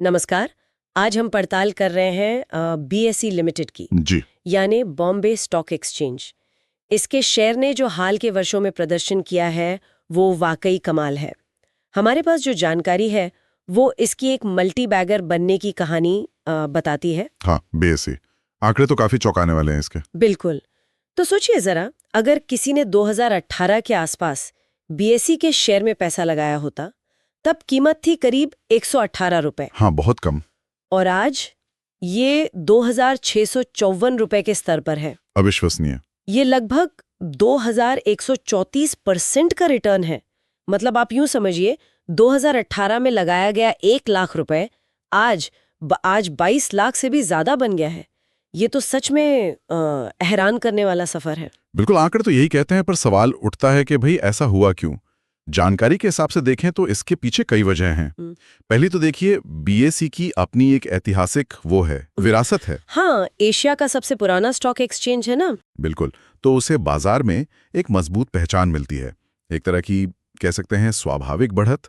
नमस्कार। आज हम पड़ताल कर रहे हैं बीएसई लिमिटेड की, जी। यानी बॉम्बे स्टॉक एक्सचेंज। इसके शेयर ने जो हाल के वर्षों में प्रदर्शन किया है वो वाकई कमाल है। हमारे पास जो जानकारी है वो इसकी एक मल्टी बैगर बनने की कहानी बताती है। हाँ, बेसी आंकड़े तो काफी चौंकाने वाले हैं इसके। बिल्कुल। तो सोचिए जरा, अगर किसी ने 2018 के आसपास बीएसई के शेयर में पैसा लगाया होता, तब कीमत थी करीब 118 रुपए, हाँ, बहुत कम। और आज ये 2,654 रुपए के स्तर पर है। अविश्वसनीय। ये लगभग 2,134% का रिटर्न है। मतलब आप यूं समझिए, 2018 में लगाया गया 1 लाख रुपए आज 22 लाख से भी ज्यादा बन गया है। ये तो सच में हैरान करने वाला सफर है। बिल्कुल, आंकड़े तो यही कहते हैं, पर सवाल उठता है कि भाई ऐसा हुआ क्यों। जानकारी के हिसाब से देखें तो इसके पीछे कई वजह हैं। पहली तो देखिए, बीएसई की अपनी एक ऐतिहासिक विरासत है। हाँ, एशिया का सबसे पुराना स्टॉक एक्सचेंज है ना। बिल्कुल, तो उसे बाजार में एक मजबूत पहचान मिलती है, एक तरह की कह सकते हैं स्वाभाविक बढ़त।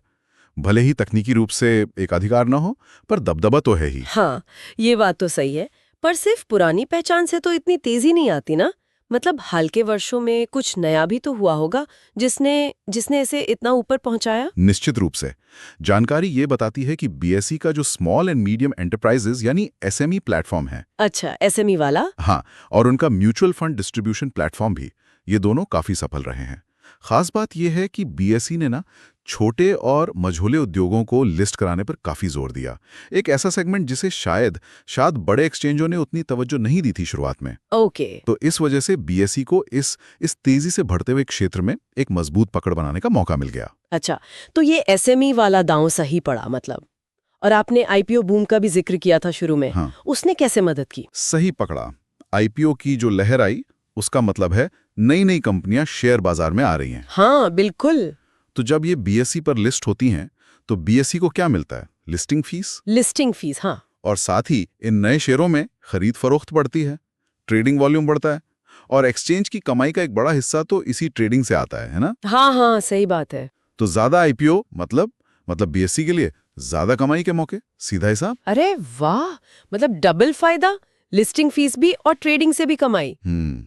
भले ही तकनीकी रूप से एक अधिकार न हो, पर दबदबा तो है ही। हाँ, ये बात तो सही है, पर सिर्फ पुरानी पहचान से तो इतनी तेजी नहीं आती ना। मतलब हाल के वर्षों में कुछ नया भी तो हुआ होगा जिसने जिसने इसे इतना ऊपर पहुंचाया। निश्चित रूप से। जानकारी ये बताती है कि बीएसई का जो स्मॉल एंड मीडियम एंटरप्राइजेज यानी एसएमई प्लेटफॉर्म है। अच्छा, एसएमई वाला। हाँ, और उनका म्यूचुअल फंड डिस्ट्रीब्यूशन प्लेटफॉर्म भी, ये दोनों काफी सफल रहे हैं। खास बात यह है कि बीएसई ने ना छोटे और मझोले उद्योगों को लिस्ट कराने पर काफी जोर दिया। एक ऐसा सेगमेंट जिसे शायद बड़े एक्सचेंजों ने उतनी तवज्जो नहीं दी थी शुरुआत में। ओके। तो इस वजह से बीएसई को इस तेजी से बढ़ते हुए क्षेत्र में एक मजबूत पकड़ बनाने का मौका मिल गया। अच्छा, तो ये एसएमई वाला दांव सही पड़ा मतलब। और आपने आईपीओ बूम का भी जिक्र किया था शुरू में। हाँ, उसने कैसे मदद की? सही पकड़ा। आईपीओ की जो लहर आई, उसका मतलब है नई नई कंपनियां शेयर बाजार में आ रही हैं। हाँ, बिल्कुल। तो जब ये बीएसई पर लिस्ट होती हैं, तो बीएसई को क्या मिलता है? Listing fees. लिस्टिंग फीस, हाँ। और साथ ही इन नए शेयरों में खरीद फरोख्त बढ़ती है, ट्रेडिंग वॉल्यूम बढ़ता है, और एक्सचेंज की कमाई का एक बड़ा हिस्सा तो इसी ट्रेडिंग से आता है ना? हाँ हाँ, सही बात है। तो ज्यादा आईपीओ मतलब बीएसई के लिए ज्यादा कमाई के मौके, सीधा हिसाब। अरे वाह, मतलब डबल फायदा, लिस्टिंग फीस भी और ट्रेडिंग से भी कमाई।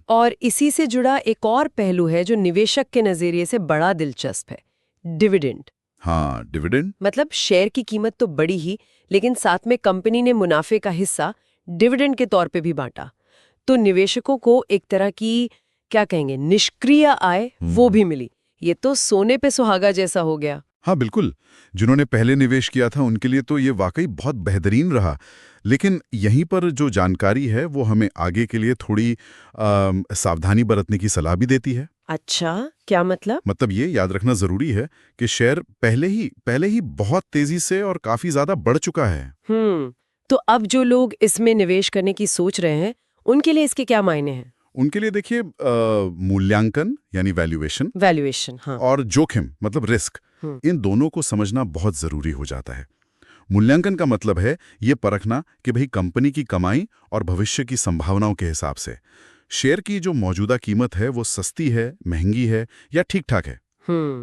और इसी से जुड़ा एक और पहलू है जो निवेशक के नजरिए से बड़ा दिलचस्प है, डिविडेंड। हाँ, डिविडेंड मतलब शेयर की कीमत तो बढ़ी ही, लेकिन साथ में कंपनी ने मुनाफे का हिस्सा डिविडेंड के तौर पे भी बांटा। तो निवेशकों को एक तरह की, क्या कहेंगे, निष्क्रिय आय वो भी मिली। ये तो सोने पे सुहागा जैसा हो गया। हाँ, बिल्कुल। जिन्होंने पहले निवेश किया था उनके लिए तो ये वाकई बहुत बेहतरीन रहा। लेकिन यहीं पर जो जानकारी है वो हमें आगे के लिए थोड़ी सावधानी बरतने की सलाह भी देती है। अच्छा, क्या मतलब? मतलब ये याद रखना जरूरी है कि शेयर पहले ही बहुत तेजी से और काफी ज्यादा बढ़ चुका है। तो अब जो लोग इसमें निवेश करने की सोच रहे हैं, उनके लिए इसके क्या मायने हैं? उनके लिए देखिए, मूल्यांकन यानी वैल्यूएशन, हाँ। और जोखिम मतलब रिस्क, इन दोनों को समझना बहुत जरूरी हो जाता है। मूल्यांकन का मतलब है ये परखना कि भाई कंपनी की कमाई और भविष्य की संभावनाओं के हिसाब से शेयर की जो मौजूदा कीमत है वो सस्ती है, महंगी है या ठीक ठाक है।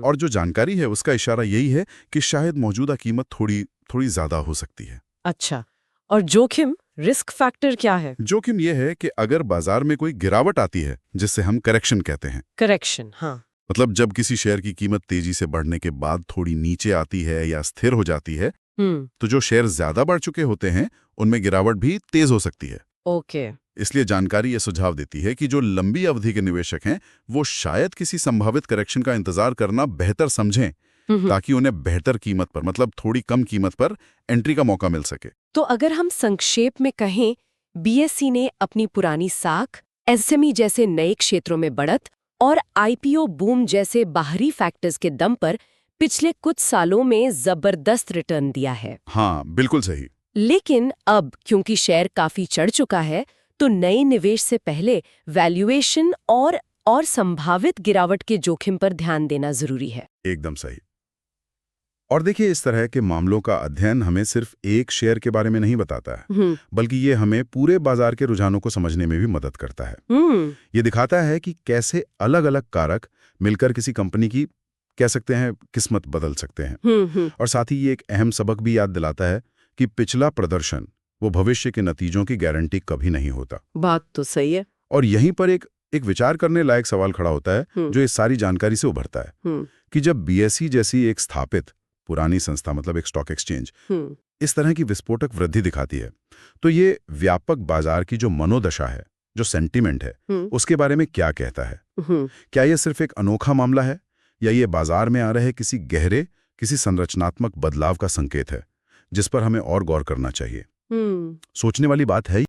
और जो जानकारी है उसका इशारा यही है कि शायद मौजूदा कीमत थोड़ी ज्यादा हो सकती है। अच्छा, और जोखिम, रिस्क फैक्टर क्या है? जोखिम यह है कि अगर बाजार में कोई गिरावट आती है, जिससे हम करेक्शन कहते हैं। करेक्शन, हाँ। मतलब जब किसी शेयर की कीमत तेजी से बढ़ने के बाद थोड़ी नीचे आती है या स्थिर हो जाती है, तो जो शेयर ज्यादा बढ़ चुके होते हैं उनमें गिरावट भी तेज हो सकती है। ओके। इसलिए जानकारी ये सुझाव देती है कि जो लंबी अवधि के निवेशक हैं वो शायद किसी संभावित करेक्शन का इंतजार करना बेहतर समझें, ताकि उन्हें बेहतर कीमत पर, मतलब थोड़ी कम कीमत पर एंट्री का मौका मिल सके। तो अगर हम संक्षेप में कहें, बीएसई ने अपनी पुरानी साख, एसएमई जैसे नए क्षेत्रों में बढ़त और आईपीओ बूम जैसे बाहरी फैक्टर्स के दम पर पिछले कुछ सालों में जबरदस्त रिटर्न दिया है। हाँ, बिल्कुल सही। लेकिन अब क्योंकि शेयर काफी चढ़ चुका है, तो नए निवेश से पहले वैल्यूएशन और संभावित गिरावट के जोखिम पर ध्यान देना जरूरी है। एकदम सही। और देखिए, इस तरह के मामलों का अध्ययन हमें सिर्फ एक शेयर के बारे में नहीं बताता है, बल्कि ये हमें पूरे बाजार के रुझानों को समझने में भी मदद करता है। ये दिखाता है कि कैसे अलग अलग कारक मिलकर किसी कंपनी की, कह सकते हैं, किस्मत बदल सकते हैं। और साथ ही ये एक अहम सबक भी याद दिलाता है कि पिछला प्रदर्शन वो भविष्य के नतीजों की गारंटी कभी नहीं होता। बात तो सही है। और यहीं पर एक विचार करने लायक सवाल खड़ा होता है जो इस सारी जानकारी से उभरता है कि जब बीएसई जैसी एक स्थापित पुरानी संस्था, मतलब एक स्टॉक एक्सचेंज, इस तरह की विस्फोटक वृद्धि दिखाती है, तो ये व्यापक बाजार की जो मनोदशा है, जो सेंटीमेंट है, उसके बारे में क्या कहता है? क्या ये सिर्फ एक अनोखा मामला है या ये बाजार में आ रहे किसी संरचनात्मक बदलाव का संकेत है जिस पर हमें और गौर करना चाहिए? सोचने वाली बात है।